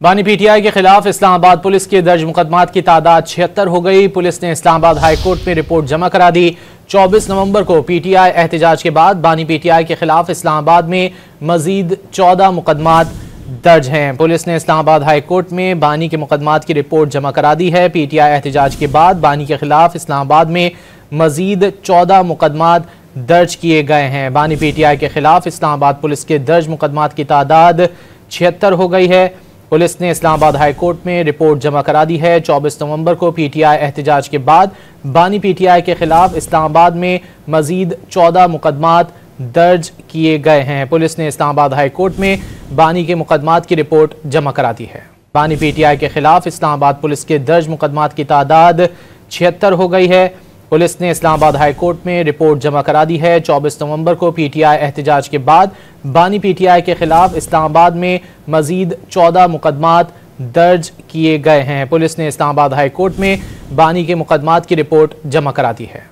बानी पीटीआई के खिलाफ इस्लामाबाद पुलिस के दर्ज मुकदमात की तादाद 76 हो गई। पुलिस ने इस्लामाबाद हाई कोर्ट में रिपोर्ट जमा करा दी। 24 नवंबर को पीटीआई एहतजाज के बाद बानी पीटीआई के खिलाफ इस्लामाबाद में मजीद 14 मुकदमात दर्ज हैं। पुलिस ने इस्लामाबाद हाई कोर्ट में बानी के मुकदमात की रिपोर्ट जमा करा दी है। पीटीआई एहतजाज के बाद बानी के खिलाफ इस्लामाबाद में मजीद 14 मुकदमात दर्ज किए गए हैं। बानी पीटीआई के खिलाफ इस्लामाबाद पुलिस के दर्ज मुकदमात की तादाद 76 हो गई है। पुलिस ने इस्लामाबाद हाई कोर्ट में रिपोर्ट जमा करा दी है। 24 नवंबर को पीटीआई एहतजाज के बाद बानी पीटीआई के खिलाफ इस्लामाबाद में मजीद 14 मुकदमात दर्ज किए गए हैं। पुलिस ने इस्लामाबाद हाई कोर्ट में बानी के मुकदमात की रिपोर्ट जमा करा दी है। बानी पीटीआई के खिलाफ इस्लामाबाद पुलिस के दर्ज मुकदमात की तादाद 76 हो गई है। पुलिस ने इस्लामाबाद हाई कोर्ट में रिपोर्ट जमा करा दी है। 24 नवंबर को पीटीआई एहतजाज के बाद बानी पीटीआई के खिलाफ इस्लामाबाद में मजीद 14 मुकदमात दर्ज किए गए हैं। पुलिस ने इस्लामाबाद हाई कोर्ट में बानी के मुकदमात की रिपोर्ट जमा करा दी है।